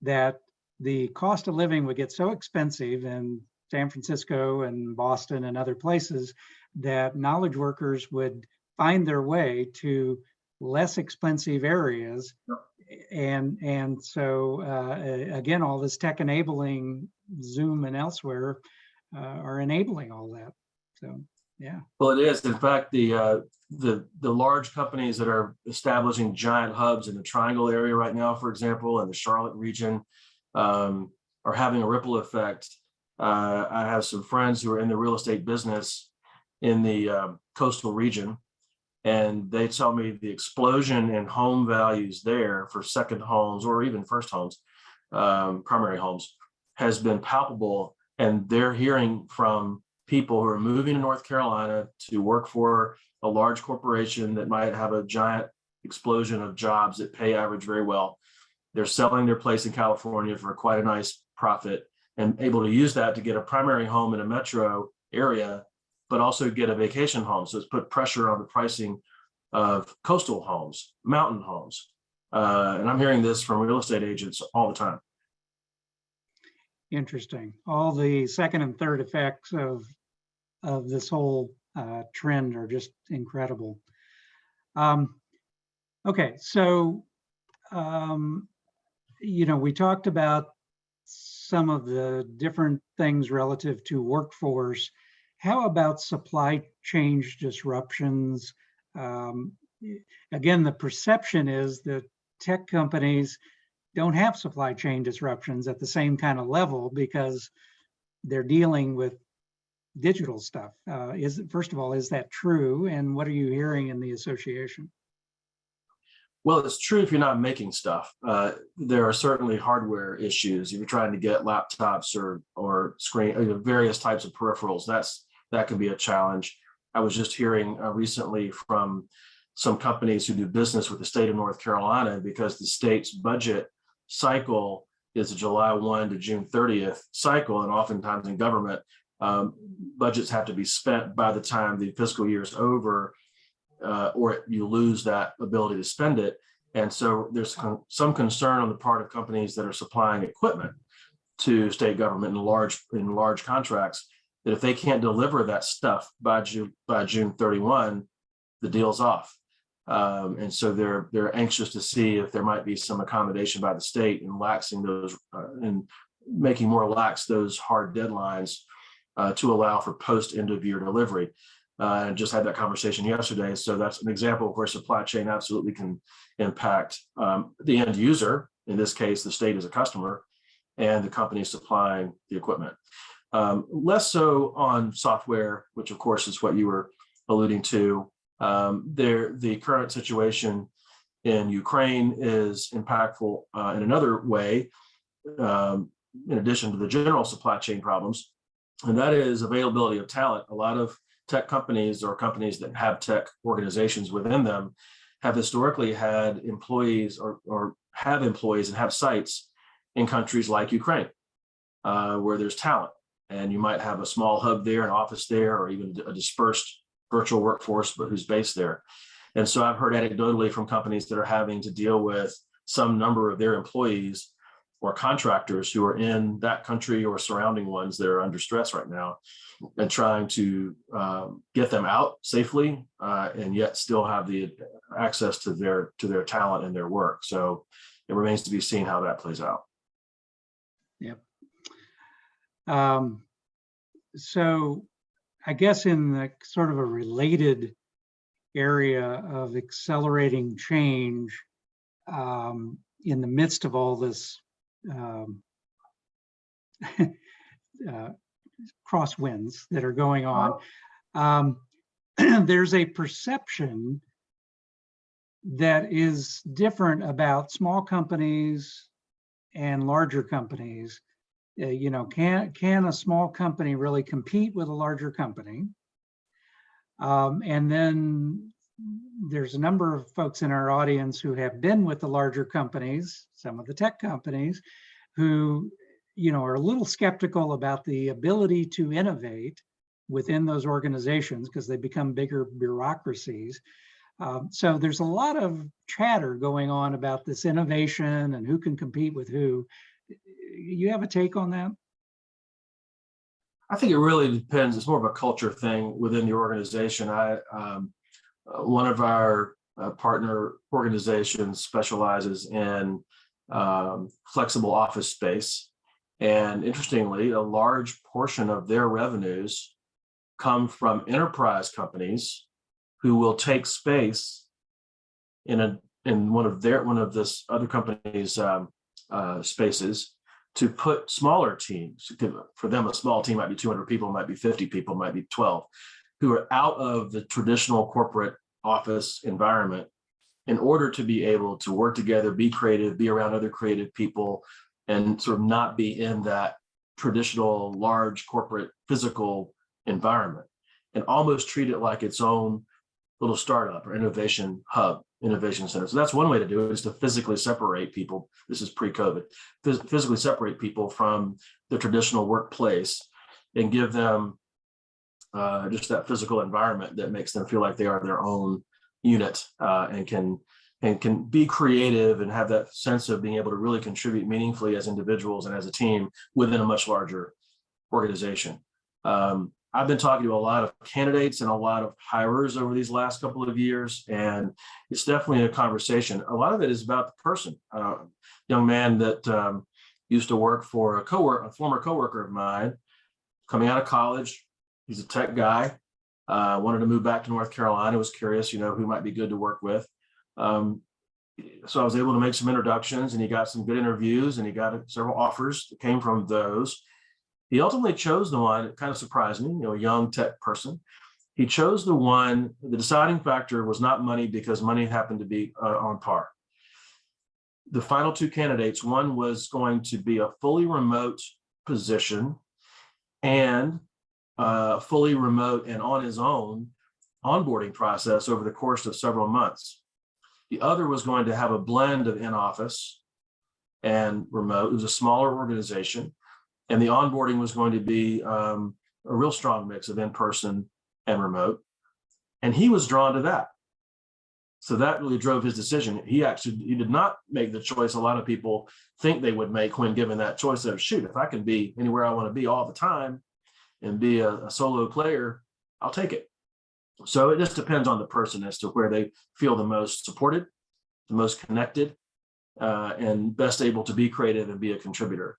that the cost of living would get so expensive in San Francisco and Boston and other places that knowledge workers would find their way to less expensive areas. And so again, all this tech enabling, Zoom and elsewhere are enabling all that. So yeah. Well, it is. In fact, the large companies that are establishing giant hubs in the Triangle area right now, for example, and the Charlotte region, are having a ripple effect. I have some friends who are in the real estate business in the coastal region, and they tell me the explosion in home values there for second homes or even first homes, primary homes, has been palpable. And they're hearing from people who are moving to North Carolina to work for a large corporation that might have a giant explosion of jobs that pay average very well. They're selling their place in California for quite a nice profit and able to use that to get a primary home in a metro area, but also get a vacation home. So it's put pressure on the pricing of coastal homes, mountain homes. And I'm hearing this from real estate agents all the time. Interesting. All the second and third effects of this whole trend are just incredible. Okay, so we talked about some of the different things relative to workforce. How about supply chain disruptions? Again, the perception is that tech companies don't have supply chain disruptions at the same kind of level because they're dealing with digital stuff. First of all, is that true? And what are you hearing in the association? Well, it's true if you're not making stuff. There are certainly hardware issues. If you're trying to get laptops or screen, various types of peripherals, that could be a challenge. I was just hearing recently from some companies who do business with the state of North Carolina, because the state's budget cycle is a July 1 to June 30th cycle, and oftentimes in government, budgets have to be spent by the time the fiscal year is over, or you lose that ability to spend it. And so there's some concern on the part of companies that are supplying equipment to state government in large contracts, that if they can't deliver that stuff by June 31, the deal's off. And so they're anxious to see if there might be some accommodation by the state in laxing those and making more lax those hard deadlines to allow for post end of year delivery. And just had that conversation yesterday. So that's an example of where supply chain absolutely can impact the end user. In this case, the state is a customer and the company supplying the equipment. Less so on software, which of course is what you were alluding to. The current situation in Ukraine is impactful in another way, in addition to the general supply chain problems, and that is availability of talent. A lot of tech companies or companies that have tech organizations within them have historically had employees or have employees and have sites in countries like Ukraine, where there's talent. And you might have a small hub there, an office there, or even a dispersed virtual workforce, but who's based there. And so I've heard anecdotally from companies that are having to deal with some number of their employees or contractors who are in that country or surrounding ones that are under stress right now, and trying to get them out safely and yet still have the access to their talent and their work. So it remains to be seen how that plays out. Yep. So I guess in the sort of a related area of accelerating change in the midst of all this crosswinds that are going on, there's a perception that is different about small companies and larger companies. Can a small company really compete with a larger company? And then there's a number of folks in our audience who have been with the larger companies, some of the tech companies, who are a little skeptical about the ability to innovate within those organizations because they become bigger bureaucracies. So there's a lot of chatter going on about this innovation and who can compete with who. You have a take on that? I think it really depends. It's more of a culture thing within the organization. One of our partner organizations specializes in flexible office space. And interestingly, a large portion of their revenues come from enterprise companies who will take space in one of this other company's spaces to put smaller teams. For them, a small team might be 200 people, might be 50 people, might be 12, who are out of the traditional corporate office environment in order to be able to work together, be creative, be around other creative people, and sort of not be in that traditional large corporate physical environment, and almost treat it like its own little startup or innovation hub, innovation center. So that's one way to do it, is to physically separate people. This is pre-COVID. Physically separate people from the traditional workplace and give them just that physical environment that makes them feel like they are their own unit, and can be creative and have that sense of being able to really contribute meaningfully as individuals and as a team within a much larger organization. I've been talking to a lot of candidates and a lot of hirers over these last couple of years, and it's definitely a conversation. A lot of it is about the person. Young man that used to work for a former coworker of mine, coming out of college. He's a tech guy, wanted to move back to North Carolina, was curious, who might be good to work with. So I was able to make some introductions, and he got some good interviews, and he got several offers that came from those. He ultimately chose the one. It kind of surprised me, a young tech person. He chose the one. The deciding factor was not money, because money happened to be on par. The final two candidates, one was going to be a fully remote position, and fully remote and on his own onboarding process over the course of several months. The other was going to have a blend of in-office and remote. It was a smaller organization, and the onboarding was going to be a real strong mix of in-person and remote. And he was drawn to that. So that really drove his decision. He did not make the choice a lot of people think they would make when given that choice of, shoot, if I can be anywhere I want to be all the time and be a solo player, I'll take it. So it just depends on the person as to where they feel the most supported, the most connected, and best able to be creative and be a contributor.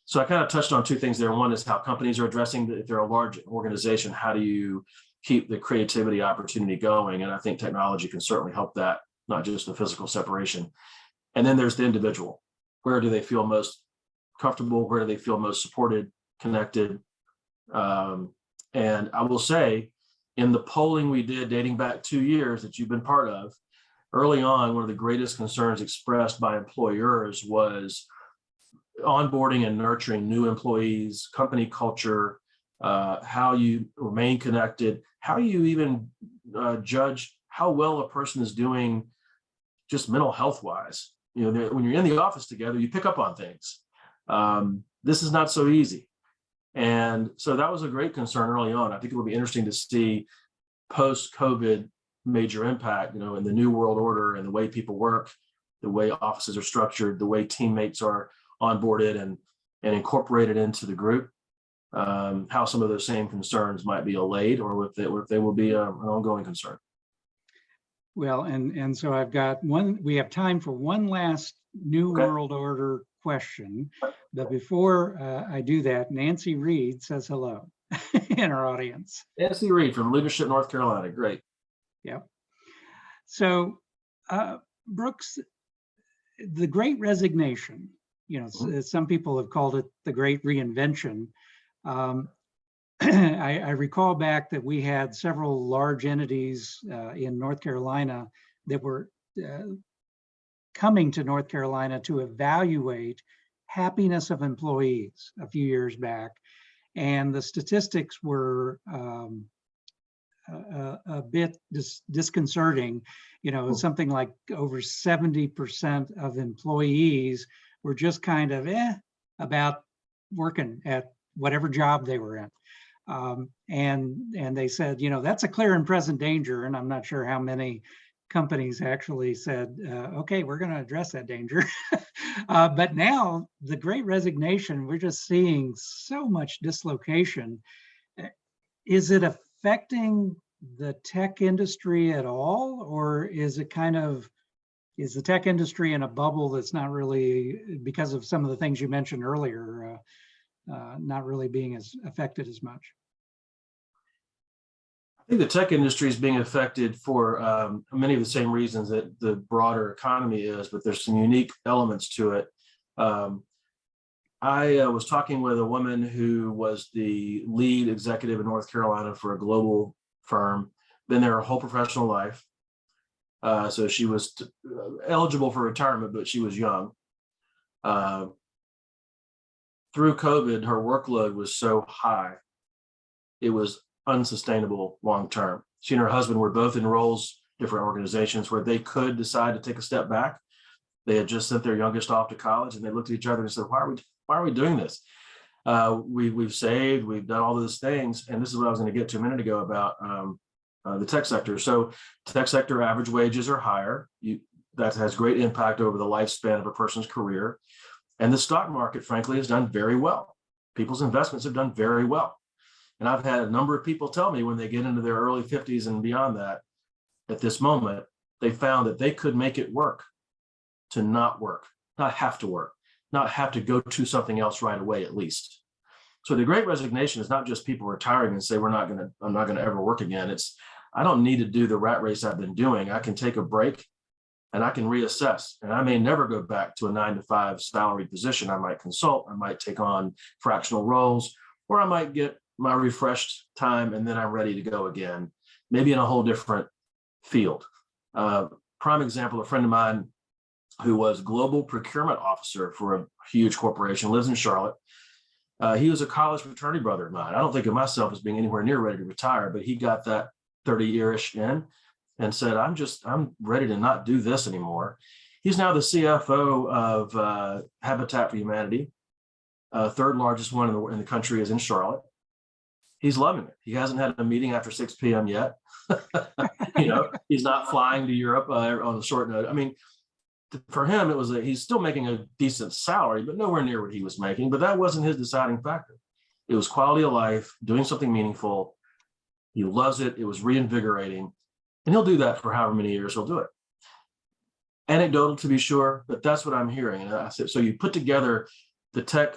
So I kind of touched on two things there. One is how companies are addressing, if they're a large organization, how do you keep the creativity opportunity going? And I think technology can certainly help that, not just the physical separation. And then there's the individual. Where do they feel most comfortable? Where do they feel most supported, connected? And I will say, in the polling we did dating back 2 years that you've been part of, early on, one of the greatest concerns expressed by employers was onboarding and nurturing new employees, company culture, how you remain connected, how you even judge how well a person is doing just mental health wise. When you're in the office together, you pick up on things. This is not so easy. And so that was a great concern early on. I think it will be interesting to see post-COVID major impact, in the new world order and the way people work, the way offices are structured, the way teammates are onboarded and incorporated into the group, how some of those same concerns might be allayed, or if they will be an ongoing concern. Well, and so I've got we have time for one last new world order question. But before I do that, Nancy Reed says hello in our audience. Nancy Reed from Leadership, North Carolina. Great. Yeah. So, Brooks, the Great Resignation, some people have called it the Great Reinvention. I recall back that we had several large entities in North Carolina that were coming to North Carolina to evaluate happiness of employees a few years back. And the statistics were a bit disconcerting. Something like over 70% of employees were just kind of about working at whatever job they were in. And they said, that's a clear and present danger. And I'm not sure how many companies actually said, okay, we're going to address that danger. But now the Great Resignation, we're just seeing so much dislocation. Is it affecting the tech industry at all? Or is it is the tech industry in a bubble that's not really, because of some of the things you mentioned earlier, not really being as affected as much? I think the tech industry is being affected for many of the same reasons that the broader economy is, but there's some unique elements to it. I was talking with a woman who was the lead executive in North Carolina for a global firm, been there her whole professional life. So she was eligible for retirement, but she was young. Through COVID, her workload was so high, it was unsustainable long term. She and her husband were both in roles, different organizations, where they could decide to take a step back. They had just sent their youngest off to college, and they looked at each other and said, why are we doing this? We've saved, we've done all those things. And this is what I was going to get to a minute ago about the tech sector. So tech sector average wages are higher. That has great impact over the lifespan of a person's career. And the stock market, frankly, has done very well. People's investments have done very well. And I've had a number of people tell me when they get into their early 50s and beyond that, at this moment, they found that they could make it work to not work, not have to work, not have to go to something else right away, at least. So the Great Resignation is not just people retiring and say, I'm not going to ever work again. It's, I don't need to do the rat race I've been doing. I can take a break and I can reassess. And I may never go back to a 9-to-5 salaried position. I might consult, I might take on fractional roles, or I might get my refreshed time and then I'm ready to go again, maybe in a whole different field. Prime example, a friend of mine who was global procurement officer for a huge corporation, lives in Charlotte. He was a college fraternity brother of mine. I don't think of myself as being anywhere near ready to retire, but he got that 30-year-ish in and said, I'm ready to not do this anymore. He's now the CFO of Habitat for Humanity. Third largest one in the country is in Charlotte. He's loving it. He hasn't had a meeting after 6 p.m. yet. He's not flying to Europe on a short note. I mean, for him, it was he's still making a decent salary, but nowhere near what he was making. But that wasn't his deciding factor. It was quality of life, doing something meaningful. He loves it. It was reinvigorating. And he'll do that for however many years he'll do it. Anecdotal, to be sure, but that's what I'm hearing. And I said, so you put together the tech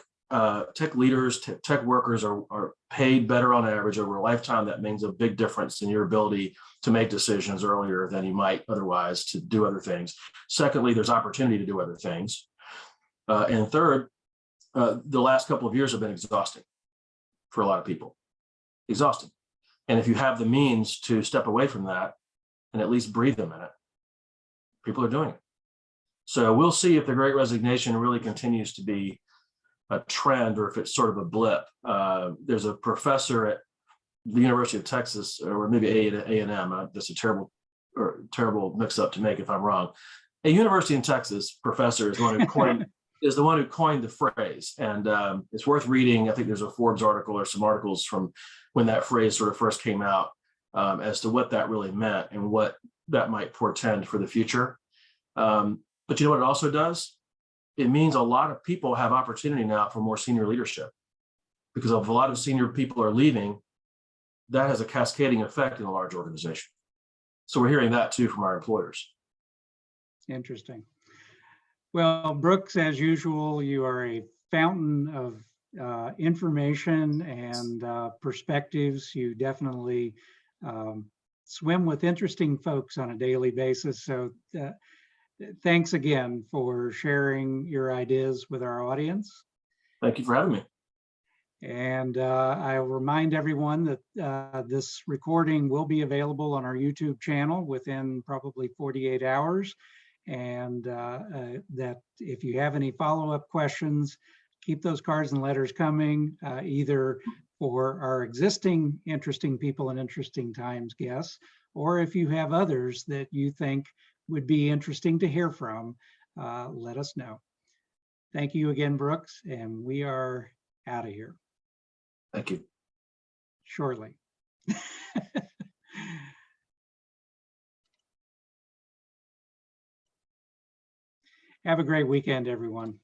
leaders, tech workers are paid better on average over a lifetime. That means a big difference in your ability to make decisions earlier than you might otherwise, to do other things. Secondly, there's opportunity to do other things. And third, the last couple of years have been exhausting for a lot of people. Exhausting. And if you have the means to step away from that and at least breathe a minute, people are doing it. So we'll see if the Great Resignation really continues to be a trend or if it's sort of a blip. There's a professor at the University of Texas, or maybe A&M. That's a terrible mix-up to make if I'm wrong. A university in Texas professor is the one who coined the phrase, and it's worth reading. I think there's a Forbes article or some articles from when that phrase sort of first came out as to what that really meant and what that might portend for the future. But you know what it also does? It means a lot of people have opportunity now for more senior leadership, because if a lot of senior people are leaving, that has a cascading effect in a large organization. So we're hearing that too from our employers. Interesting. Well, Brooks, as usual, you are a fountain of information and perspectives. You definitely swim with interesting folks on a daily basis. So thanks again for sharing your ideas with our audience. Thank you for having me. And I'll remind everyone that this recording will be available on our YouTube channel within probably 48 hours. And that if you have any follow-up questions, keep those cards and letters coming, either for our existing Interesting People and Interesting Times guests, or if you have others that you think would be interesting to hear from, let us know. Thank you again, Brooks, and we are out of here. Thank you. Shortly. Have a great weekend, everyone.